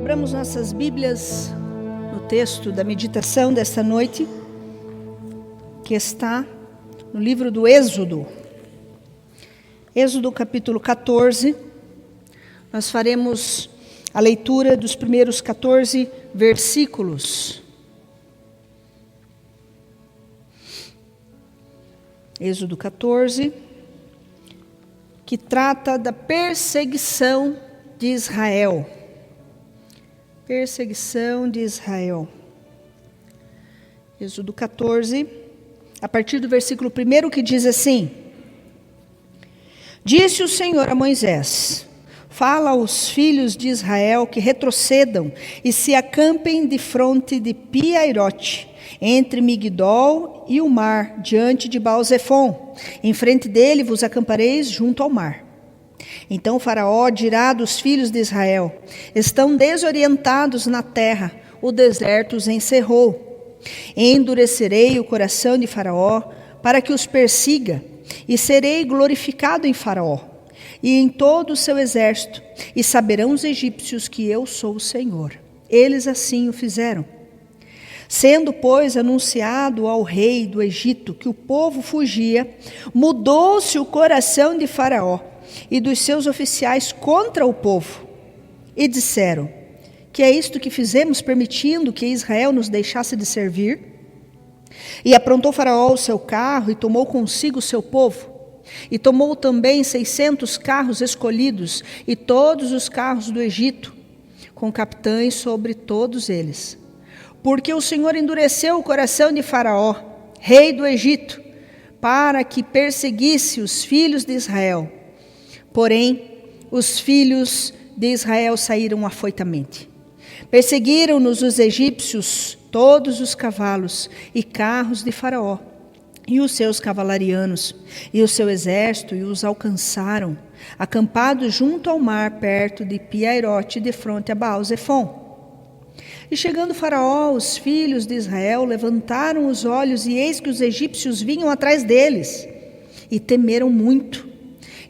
Abramos nossas Bíblias no texto da meditação desta noite, que está no livro do Êxodo. Êxodo capítulo 14. Nós faremos a leitura dos primeiros 14 versículos. Êxodo 14, que trata da perseguição de Israel. Perseguição de Israel. Êxodo 14, a partir do versículo 1, que diz assim: Disse o Senhor a Moisés: Fala aos filhos de Israel que retrocedam e se acampem defronte de Pi-Hairote, entre Migdol e o mar, diante de Baal-Zefon. Em frente dele vos acampareis junto ao mar. Então Faraó dirá dos filhos de Israel: Estão desorientados na terra, o deserto os encerrou. Endurecerei o coração de Faraó para que os persiga, e serei glorificado em Faraó e em todo o seu exército, e saberão os egípcios que eu sou o Senhor. Eles assim o fizeram. Sendo, pois, anunciado ao rei do Egito que o povo fugia, mudou-se o coração de Faraó e dos seus oficiais contra o povo, e disseram: Que é isto que fizemos, permitindo que Israel nos deixasse de servir? E aprontou Faraó o seu carro e tomou consigo o seu povo, e tomou também 600 carros escolhidos e todos os carros do Egito, com capitães sobre todos eles. Porque o Senhor endureceu o coração de Faraó, rei do Egito, para que perseguisse os filhos de Israel. Porém, os filhos de Israel saíram afoitamente. Perseguiram-nos os egípcios, todos os cavalos e carros de Faraó, e os seus cavalarianos, e o seu exército, e os alcançaram, acampados junto ao mar, perto de Pi-Hairote, de fronte a Baal-Zefon. E chegando Faraó, os filhos de Israel levantaram os olhos, e eis que os egípcios vinham atrás deles, e temeram muito.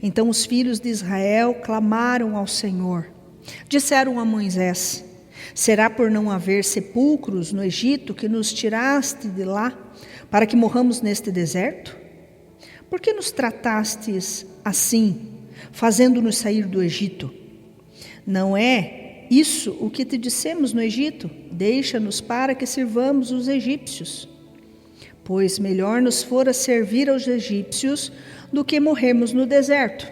Então os filhos de Israel clamaram ao Senhor. Disseram a Moisés: Será por não haver sepulcros no Egito que nos tiraste de lá, para que morramos neste deserto? Por que nos tratastes assim, fazendo-nos sair do Egito? Não é isso o que te dissemos no Egito? Deixa-nos para que sirvamos os egípcios. Pois melhor nos fora servir aos egípcios do que morrermos no deserto.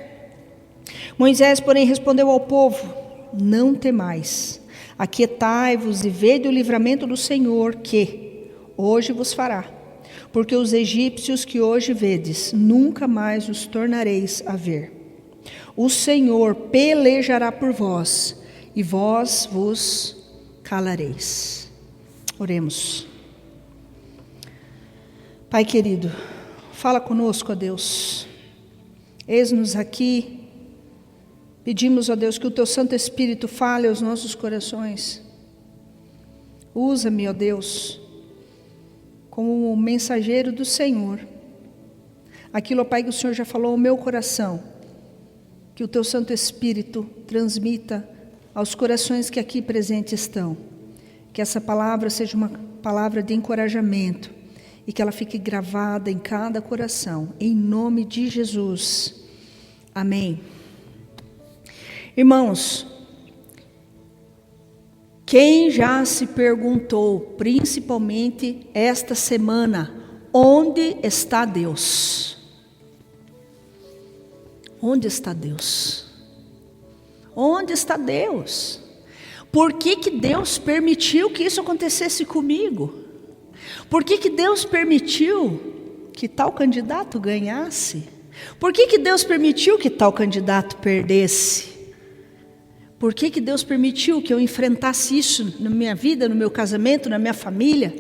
Moisés, porém, respondeu ao povo: Não temais, aquietai-vos e vede o livramento do Senhor, que hoje vos fará. Porque os egípcios que hoje vedes, nunca mais os tornareis a ver. O Senhor pelejará por vós, e vós vos calareis. Oremos. Pai querido, fala conosco, ó Deus. Eis-nos aqui. Pedimos, ó Deus, que o Teu Santo Espírito fale aos nossos corações. Usa-me, ó Deus, como mensageiro do Senhor. Aquilo, ó Pai, que o Senhor já falou ao meu coração, que o Teu Santo Espírito transmita aos corações que aqui presentes estão. Que essa palavra seja uma palavra de encorajamento e que ela fique gravada em cada coração, em nome de Jesus. Amém. Irmãos, quem já se perguntou, principalmente esta semana, onde está Deus? Onde está Deus? Onde está Deus? Por que Deus permitiu que isso acontecesse comigo? Por que Deus permitiu que tal candidato ganhasse? Por que Deus permitiu que tal candidato perdesse? Por que Deus permitiu que eu enfrentasse isso na minha vida, no meu casamento, na minha família?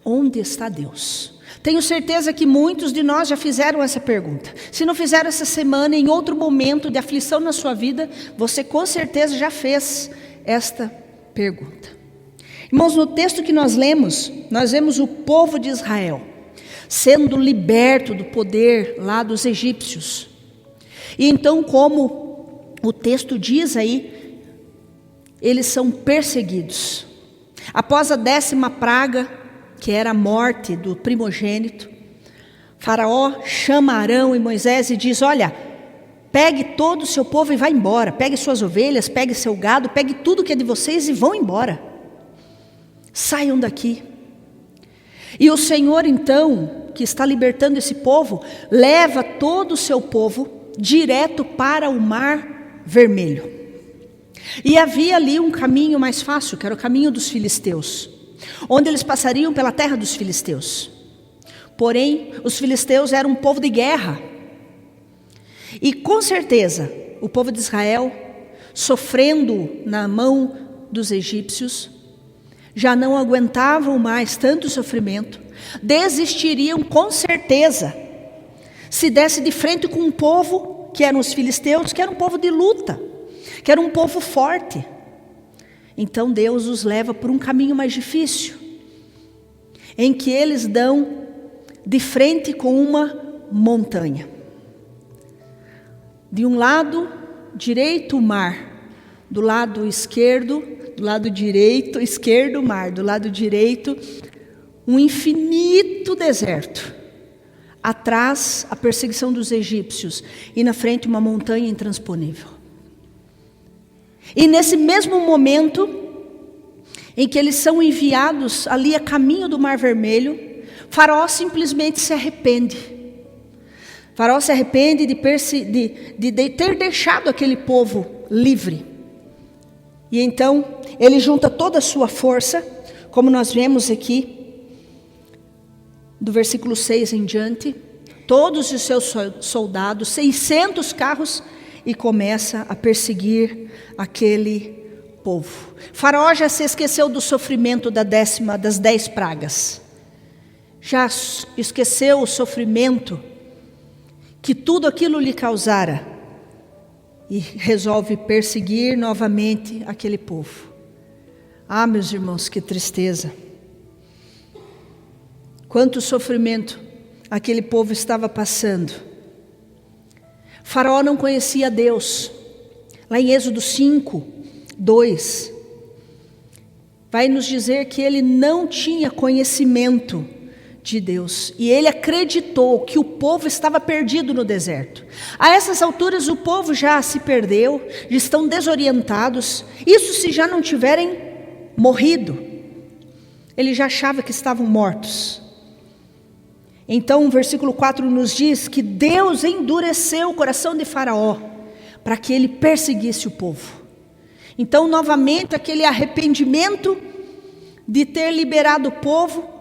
Onde está Deus? Tenho certeza que muitos de nós já fizeram essa pergunta. Se não fizeram essa semana, em outro momento de aflição na sua vida, você com certeza já fez esta pergunta. Irmãos, no texto que nós lemos, nós vemos o povo de Israel sendo liberto do poder lá dos egípcios. E então, como o texto diz aí, eles são perseguidos. Após a 10ª praga, que era a morte do primogênito, Faraó chama Arão e Moisés e diz: olha, pegue todo o seu povo e vá embora. Pegue suas ovelhas, pegue seu gado, pegue tudo que é de vocês e vão embora. Saiam daqui. E o Senhor então, que está libertando esse povo, leva todo o seu povo direto para o Mar Vermelho. E havia ali um caminho mais fácil, que era o caminho dos filisteus, onde eles passariam pela terra dos filisteus. Porém, os filisteus eram um povo de guerra. E com certeza, o povo de Israel, sofrendo na mão dos egípcios, já não aguentavam mais tanto sofrimento, desistiriam com certeza, se desse de frente com um povo, que eram os filisteus, que era um povo de luta, que era um povo forte. Então Deus os leva por um caminho mais difícil, em que eles dão de frente com uma montanha. De um lado direito o mar, do lado esquerdo, o mar, do lado direito um infinito deserto. Atrás a perseguição dos egípcios e na frente uma montanha intransponível. E nesse mesmo momento em que eles são enviados ali a caminho do Mar Vermelho, Faraó simplesmente se arrepende. Faraó se arrepende de ter deixado aquele povo livre. E então ele junta toda a sua força, como nós vemos aqui, do versículo 6 em diante, todos os seus soldados, 600 carros, e começa a perseguir aquele povo. Faraó já se esqueceu do sofrimento das 10 pragas. Já esqueceu o sofrimento que tudo aquilo lhe causara e resolve perseguir novamente aquele povo. Ah, meus irmãos, que tristeza! Quanto sofrimento aquele povo estava passando. Faraó não conhecia Deus. Lá em Êxodo 5:2, vai nos dizer que ele não tinha conhecimento de Deus, e ele acreditou que o povo estava perdido no deserto. A essas alturas o povo já se perdeu, já estão desorientados, isso se já não tiverem morrido. Ele já achava que estavam mortos. Então o versículo 4 nos diz que Deus endureceu o coração de Faraó para que ele perseguisse o povo. Então novamente aquele arrependimento de ter liberado o povo,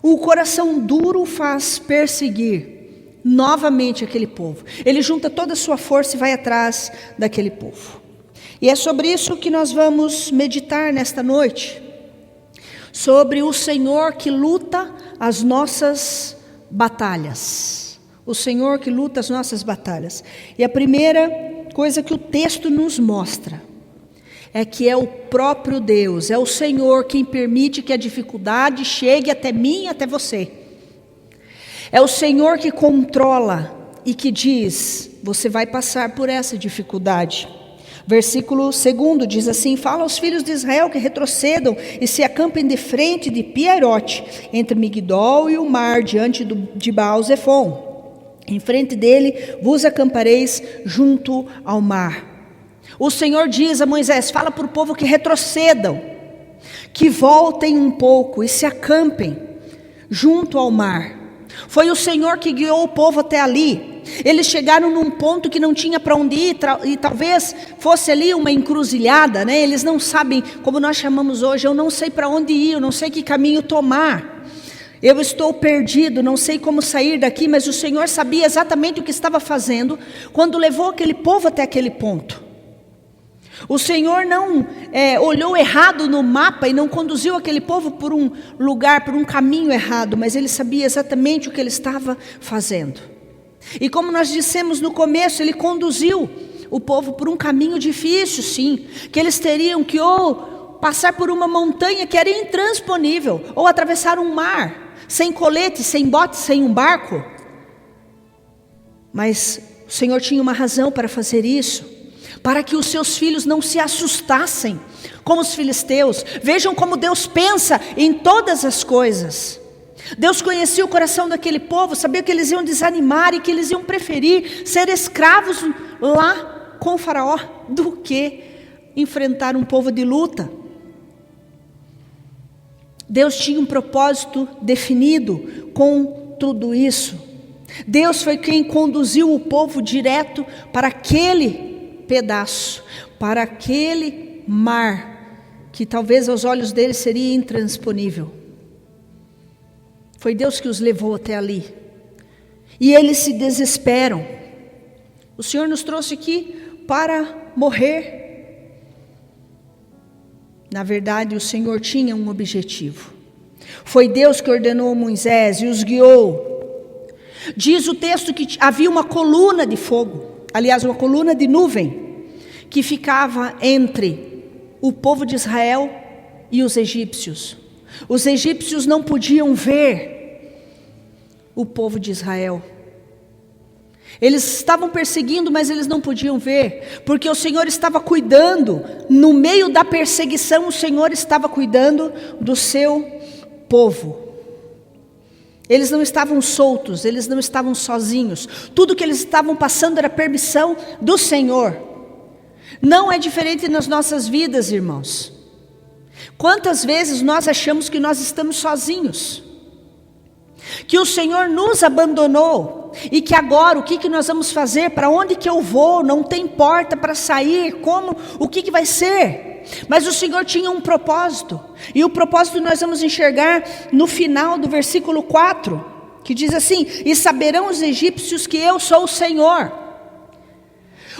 o coração duro faz perseguir novamente aquele povo. Ele junta toda a sua força e vai atrás daquele povo. E é sobre isso que nós vamos meditar nesta noite. Sobre o Senhor que luta as nossas batalhas. O Senhor que luta as nossas batalhas. E a primeira coisa que o texto nos mostra é que é o próprio Deus, é o Senhor quem permite que a dificuldade chegue até mim e até você. É o Senhor que controla e que diz: você vai passar por essa dificuldade. Versículo 2 diz assim: fala aos filhos de Israel que retrocedam e se acampem de frente de Pi-Hairote, entre Migdol e o mar, diante de Baal-Zefon. Em frente dele vos acampareis junto ao mar. O Senhor diz a Moisés: fala para o povo que retrocedam, que voltem um pouco e se acampem junto ao mar. Foi o Senhor que guiou o povo até ali. Eles chegaram num ponto que não tinha para onde ir, e talvez fosse ali uma encruzilhada, né? Eles não sabem, como nós chamamos hoje, eu não sei para onde ir, eu não sei que caminho tomar. Eu estou perdido, não sei como sair daqui, mas o Senhor sabia exatamente o que estava fazendo quando levou aquele povo até aquele ponto. O Senhor não olhou errado no mapa e não conduziu aquele povo por um lugar, por um caminho errado, mas Ele sabia exatamente o que Ele estava fazendo. E como nós dissemos no começo, Ele conduziu o povo por um caminho difícil, sim, que eles teriam que ou passar por uma montanha que era intransponível, ou atravessar um mar, sem colete, sem bote, sem um barco. Mas o Senhor tinha uma razão para fazer isso, para que os seus filhos não se assustassem como os filisteus. Vejam como Deus pensa em todas as coisas. Deus conhecia o coração daquele povo, sabia que eles iam desanimar e que eles iam preferir ser escravos lá com o faraó do que enfrentar um povo de luta. Deus tinha um propósito definido com tudo isso. Deus foi quem conduziu o povo direto para aquele pedaço, para aquele mar, que talvez aos olhos deles seria intransponível. Foi Deus que os levou até ali. E eles se desesperam. O Senhor nos trouxe aqui para morrer. Na verdade, o Senhor tinha um objetivo. Foi Deus que ordenou Moisés e os guiou. Diz o texto que havia uma coluna de fogo, aliás, uma coluna de nuvem, que ficava entre o povo de Israel e os egípcios. Os egípcios não podiam ver o povo de Israel. Eles estavam perseguindo, mas eles não podiam ver, porque o Senhor estava cuidando, no meio da perseguição, o Senhor estava cuidando do seu povo. Eles não estavam soltos, eles não estavam sozinhos. Tudo que eles estavam passando era permissão do Senhor. Não é diferente nas nossas vidas, irmãos. Quantas vezes nós achamos que nós estamos sozinhos? Que o Senhor nos abandonou e que agora o que nós vamos fazer? Para onde que eu vou? Não tem porta para sair, como? O que vai ser? Mas o Senhor tinha um propósito, e o propósito nós vamos enxergar no final do versículo 4, que diz assim: e saberão os egípcios que eu sou o Senhor.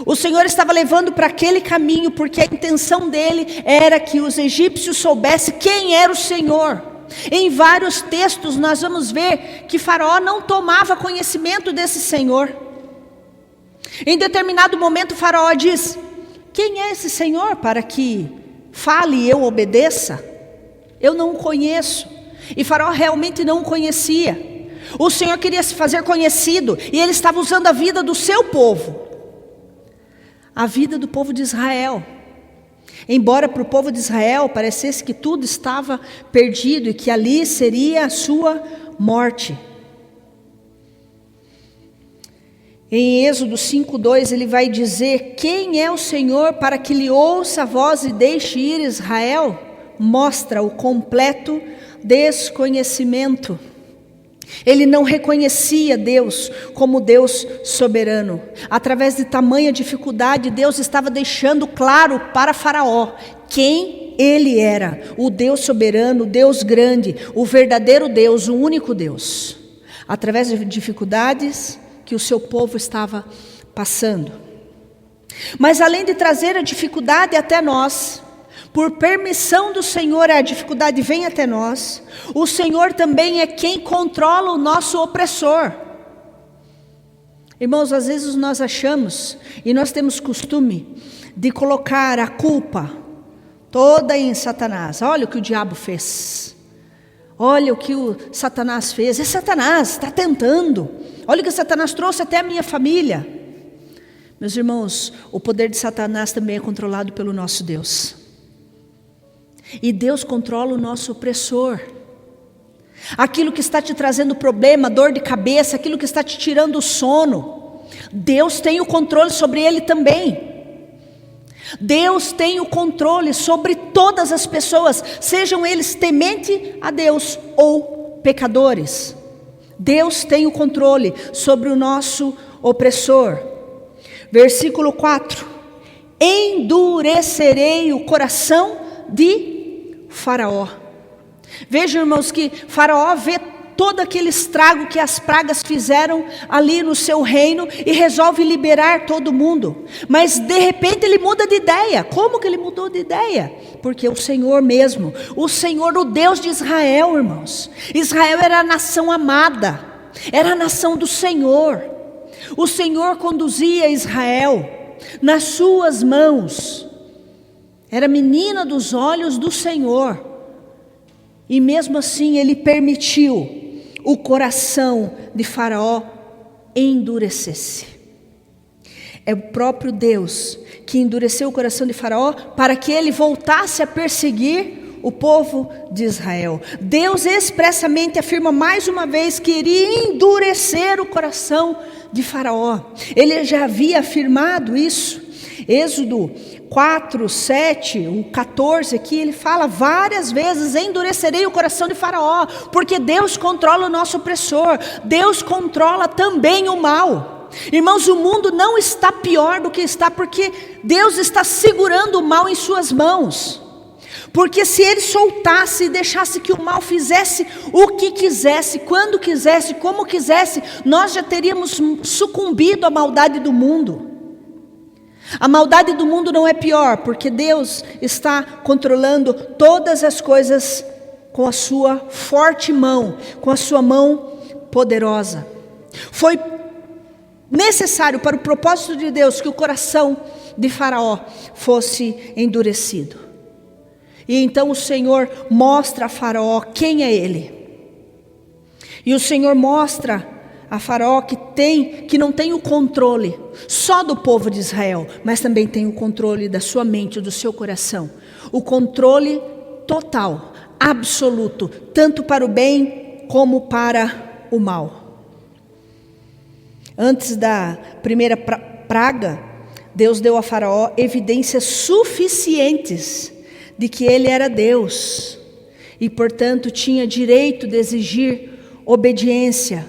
O Senhor estava levando para aquele caminho, porque a intenção dele era que os egípcios soubessem quem era o Senhor. Em vários textos nós vamos ver que Faraó não tomava conhecimento desse Senhor. Em determinado momento Faraó diz: quem é esse Senhor para que fale e eu obedeça? Eu não o conheço. E Faraó realmente não o conhecia. O Senhor queria se fazer conhecido, e ele estava usando a vida do seu povo, a vida do povo de Israel. Embora para o povo de Israel parecesse que tudo estava perdido e que ali seria a sua morte. Em Êxodo 5:2 ele vai dizer: quem é o Senhor para que lhe ouça a voz e deixe ir Israel? Mostra o completo desconhecimento. Ele não reconhecia Deus como Deus soberano. Através de tamanha dificuldade, Deus estava deixando claro para Faraó quem ele era: o Deus soberano, o Deus grande, o verdadeiro Deus, o único Deus. Através de dificuldades que o seu povo estava passando. Mas além de trazer a dificuldade até nós, por permissão do Senhor a dificuldade vem até nós, o Senhor também é quem controla o nosso opressor. Irmãos, às vezes nós achamos, e nós temos costume, de colocar a culpa toda em Satanás. Olha o que o diabo fez. Olha o que o Satanás fez. É Satanás, está tentando. Olha o que Satanás trouxe até a minha família. Meus irmãos, o poder de Satanás também é controlado pelo nosso Deus. E Deus controla o nosso opressor. Aquilo que está te trazendo problema, dor de cabeça, aquilo que está te tirando o sono, Deus tem o controle sobre ele também. Deus tem o controle sobre todas as pessoas, sejam eles tementes a Deus ou pecadores. Deus tem o controle sobre o nosso opressor. Versículo 4: endurecerei o coração de Faraó. Vejam, irmãos, que Faraó vê todo aquele estrago que as pragas fizeram ali no seu reino e resolve liberar todo mundo. Mas de repente ele muda de ideia. Como que ele mudou de ideia? Porque o Senhor mesmo, o Senhor, o Deus de Israel, irmãos. Israel era a nação amada, era a nação do Senhor. O Senhor conduzia Israel nas suas mãos. Era menina dos olhos do Senhor. E mesmo assim ele permitiu o coração de Faraó endurecesse. É o próprio Deus que endureceu o coração de Faraó para que ele voltasse a perseguir o povo de Israel. Deus expressamente afirma mais uma vez que iria endurecer o coração de Faraó. Ele já havia afirmado isso. Êxodo 4, 7, o 14 aqui, ele fala várias vezes: endurecerei o coração de Faraó, porque Deus controla o nosso opressor, Deus controla também o mal. Irmãos, o mundo não está pior do que está, porque Deus está segurando o mal em suas mãos. Porque se ele soltasse e deixasse que o mal fizesse o que quisesse, quando quisesse, como quisesse, nós já teríamos sucumbido à maldade do mundo. A maldade do mundo não é pior, porque Deus está controlando todas as coisas com a sua forte mão, com a sua mão poderosa. Foi necessário para o propósito de Deus que o coração de Faraó fosse endurecido. E então o Senhor mostra a Faraó quem é ele. E o Senhor mostra a Faraó que não tem o controle só do povo de Israel, mas também tem o controle da sua mente, do seu coração. O controle total, absoluto, tanto para o bem como para o mal. Antes da primeira praga, Deus deu a Faraó evidências suficientes de que ele era Deus e, portanto, tinha direito de exigir obediência.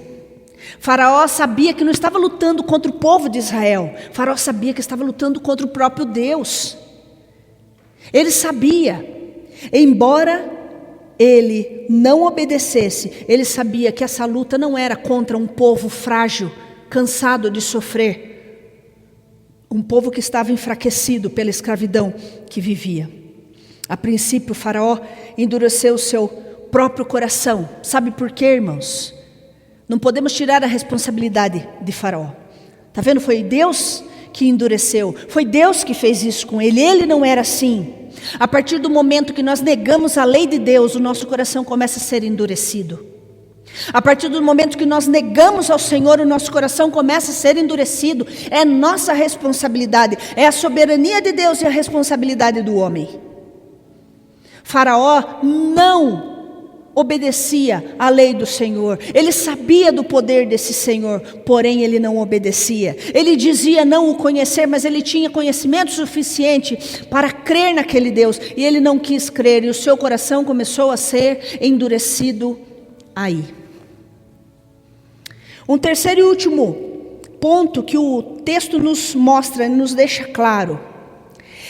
Faraó sabia que não estava lutando contra o povo de Israel. Faraó sabia que estava lutando contra o próprio Deus. Ele sabia, embora ele não obedecesse, ele sabia que essa luta não era contra um povo frágil, cansado de sofrer, um povo que estava enfraquecido pela escravidão que vivia. A princípio, Faraó endureceu o seu próprio coração. Sabe por quê, irmãos? Não podemos tirar a responsabilidade de Faraó. Está vendo? Foi Deus que endureceu. Foi Deus que fez isso com ele. Ele não era assim. A partir do momento que nós negamos a lei de Deus, o nosso coração começa a ser endurecido. A partir do momento que nós negamos ao Senhor, o nosso coração começa a ser endurecido. É nossa responsabilidade. É a soberania de Deus e a responsabilidade do homem. Faraó não obedecia à lei do Senhor. Ele sabia do poder desse Senhor, porém ele não obedecia. Ele dizia não o conhecer, mas ele tinha conhecimento suficiente para crer naquele Deus, e ele não quis crer, e o seu coração começou a ser endurecido aí. Um terceiro e último ponto que o texto nos mostra, nos deixa claro,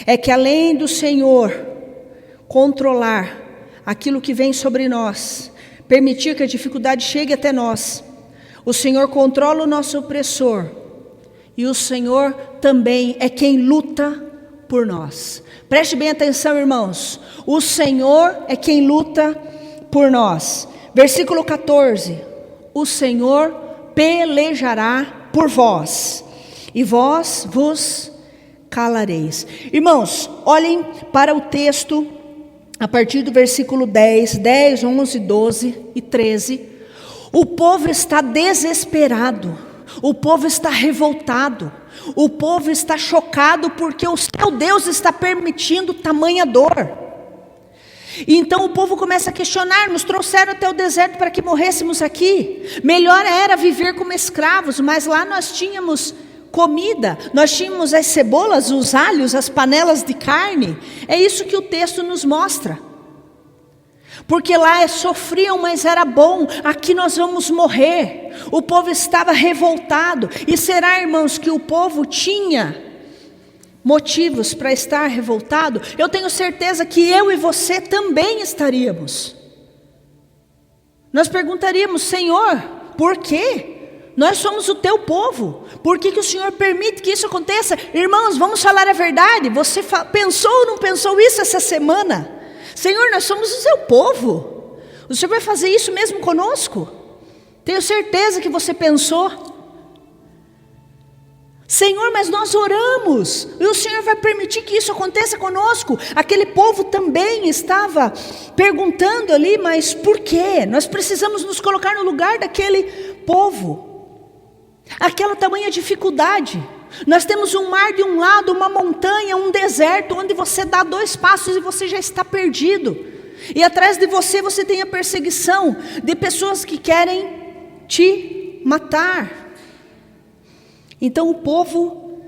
é que além do Senhor controlar aquilo que vem sobre nós, permitir que a dificuldade chegue até nós, o Senhor controla o nosso opressor, e o Senhor também é quem luta por nós. Preste bem atenção, irmãos, o Senhor é quem luta por nós. Versículo 14, o Senhor pelejará por vós, e vós vos calareis. Irmãos, olhem para o texto, a partir do versículo 10, 11, 12 e 13, o povo está desesperado, o povo está revoltado, o povo está chocado porque o seu Deus está permitindo tamanha dor. E então o povo começa a questionar: nos trouxeram até o deserto para que morrêssemos aqui, melhor era viver como escravos, mas lá nós tínhamos comida, nós tínhamos as cebolas, os alhos, as panelas de carne. É isso que o texto nos mostra. Porque lá sofriam, mas era bom. Aqui nós vamos morrer. O povo estava revoltado. E será, irmãos, que o povo tinha motivos para estar revoltado? Eu tenho certeza que eu e você também estaríamos. Nós perguntaríamos: Senhor, por quê? Nós somos o teu povo, por que o Senhor permite que isso aconteça? Irmãos, vamos falar a verdade. Você pensou ou não pensou isso essa semana? Senhor, nós somos o seu povo, o Senhor vai fazer isso mesmo conosco? Tenho certeza que você pensou. Senhor, mas nós oramos, e o Senhor vai permitir que isso aconteça conosco? Aquele povo também estava perguntando ali: mas por quê? Nós precisamos nos colocar no lugar daquele povo. Aquela tamanha dificuldade. Nós temos um mar de um lado, uma montanha, um deserto, onde você dá 2 passos e você já está perdido. E atrás de você, você tem a perseguição de pessoas que querem te matar. Então o povo,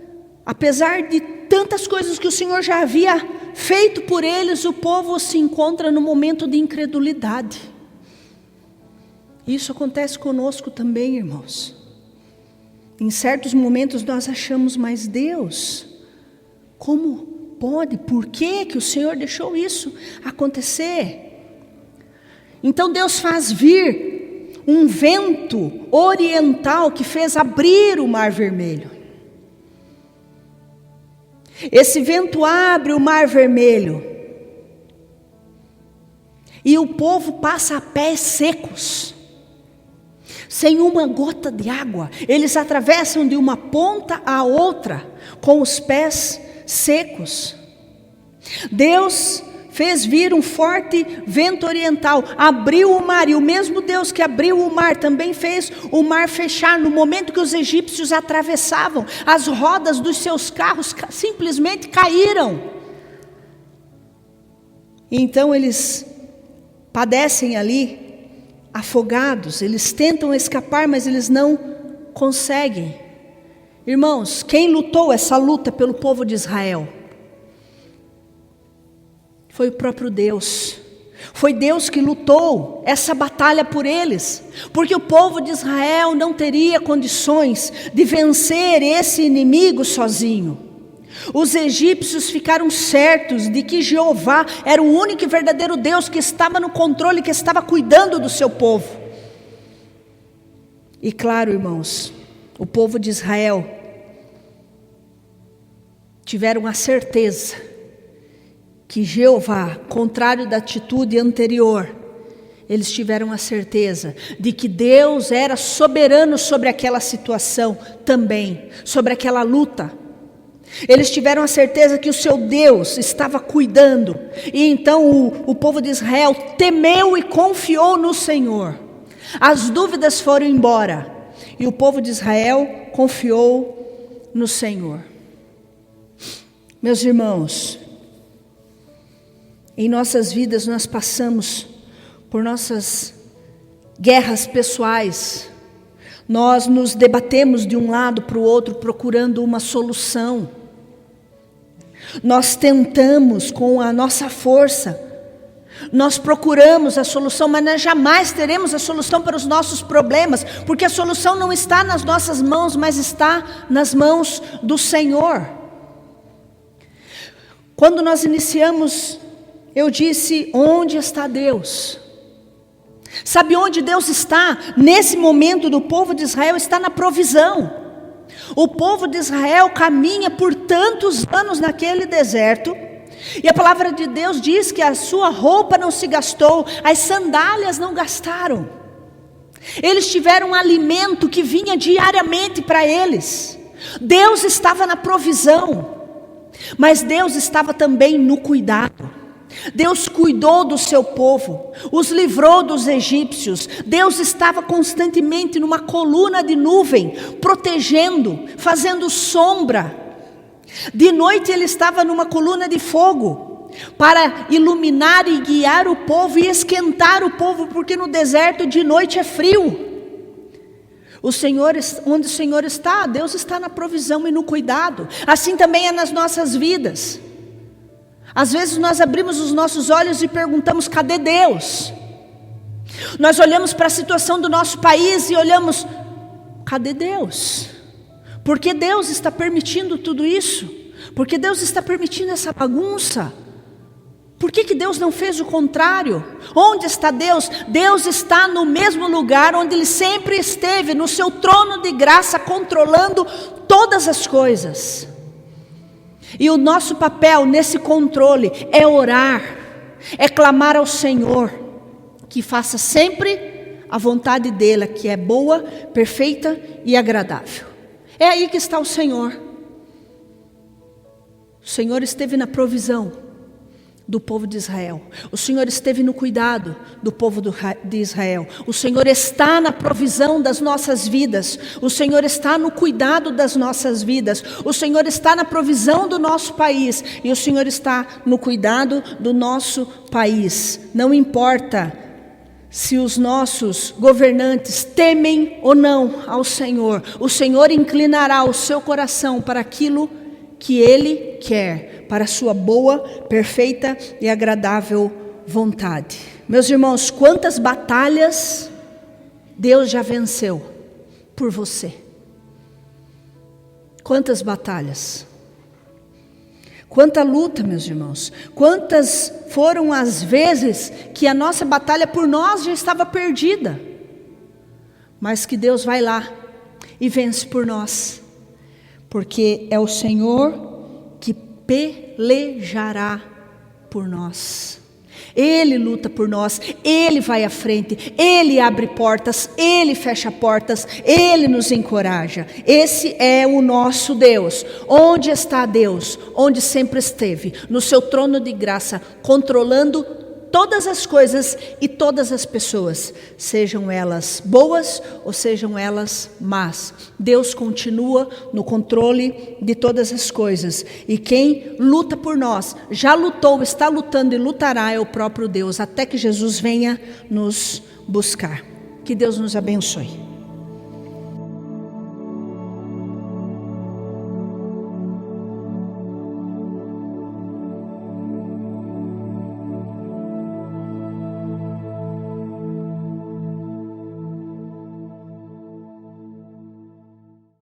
apesar de tantas coisas que o Senhor já havia feito por eles, o povo se encontra no momento de incredulidade. Isso acontece conosco também, irmãos. Em certos momentos nós achamos, mas Deus, como pode? Por que que o Senhor deixou isso acontecer? Então Deus faz vir um vento oriental que fez abrir o Mar Vermelho. Esse vento abre o Mar Vermelho e o povo passa a pés secos, sem uma gota de água. Eles atravessam de uma ponta à outra com os pés secos. Deus fez vir um forte vento oriental, abriu o mar, e o mesmo Deus que abriu o mar também fez o mar fechar. No momento que os egípcios atravessavam, as rodas dos seus carros simplesmente caíram. Então eles padecem ali, afogados. Eles tentam escapar, mas eles não conseguem. Irmãos, quem lutou essa luta pelo povo de Israel? Foi o próprio Deus. Foi Deus que lutou essa batalha por eles, porque o povo de Israel não teria condições de vencer esse inimigo sozinho. Os egípcios ficaram certos de que Jeová era o único e verdadeiro Deus que estava no controle, que estava cuidando do seu povo. E claro, irmãos, o povo de Israel tiveram a certeza que Jeová, contrário da atitude anterior, eles tiveram a certeza de que Deus era soberano sobre aquela situação também, sobre aquela luta. Eles tiveram a certeza que o seu Deus estava cuidando, e então o povo de Israel temeu e confiou no Senhor. As dúvidas foram embora, e o povo de Israel confiou no Senhor. Meus irmãos, em nossas vidas nós passamos por nossas guerras pessoais. Nós nos debatemos de um lado para o outro procurando uma solução. Nós tentamos com a nossa força. Nós procuramos a solução, mas nós jamais teremos a solução para os nossos problemas, porque a solução não está nas nossas mãos, mas está nas mãos do Senhor. Quando nós iniciamos, eu disse: onde está Deus? Sabe onde Deus está? Nesse momento do povo de Israel, está na provisão. O povo de Israel caminha por tantos anos naquele deserto, e a palavra de Deus diz que a sua roupa não se gastou, as sandálias não gastaram. Eles tiveram um alimento que vinha diariamente para eles. Deus estava na provisão, mas Deus estava também no cuidado. Deus cuidou do seu povo, os livrou dos egípcios. Deus estava constantemente numa coluna de nuvem, protegendo, fazendo sombra. De noite ele estava numa coluna de fogo, para iluminar e guiar o povo e esquentar o povo, porque no deserto de noite é frio. O Senhor, onde o Senhor está, Deus está na provisão e no cuidado. Assim também é nas nossas vidas. Às vezes nós abrimos os nossos olhos e perguntamos: cadê Deus? Nós olhamos para a situação do nosso país e olhamos: cadê Deus? Por que Deus está permitindo tudo isso? Por que Deus está permitindo essa bagunça? Por que Deus não fez o contrário? Onde está Deus? Deus está no mesmo lugar onde Ele sempre esteve, no seu trono de graça, controlando todas as coisas. E o nosso papel nesse controle é orar, é clamar ao Senhor, que faça sempre a vontade dEle, que é boa, perfeita e agradável. É aí que está o Senhor. O Senhor esteve na provisão do povo de Israel. O Senhor esteve no cuidado do povo de Israel. O Senhor está na provisão das nossas vidas. O Senhor está no cuidado das nossas vidas. O Senhor está na provisão do nosso país. E o Senhor está no cuidado do nosso país. Não importa se os nossos governantes temem ou não ao Senhor, o Senhor inclinará o seu coração para aquilo que Ele quer, para a sua boa, perfeita e agradável vontade. Meus irmãos, quantas batalhas Deus já venceu por você? Quantas batalhas? Quanta luta, meus irmãos. Quantas foram as vezes que a nossa batalha por nós já estava perdida, mas que Deus vai lá e vence por nós, porque é o Senhor que pelejará por nós. Ele luta por nós, Ele vai à frente, Ele abre portas, Ele fecha portas, Ele nos encoraja. Esse é o nosso Deus. Onde está Deus? Onde sempre esteve, no seu trono de graça, controlando todas as coisas e todas as pessoas, sejam elas boas ou sejam elas más. Deus continua no controle de todas as coisas. E quem luta por nós, já lutou, está lutando e lutará, é o próprio Deus, até que Jesus venha nos buscar. Que Deus nos abençoe.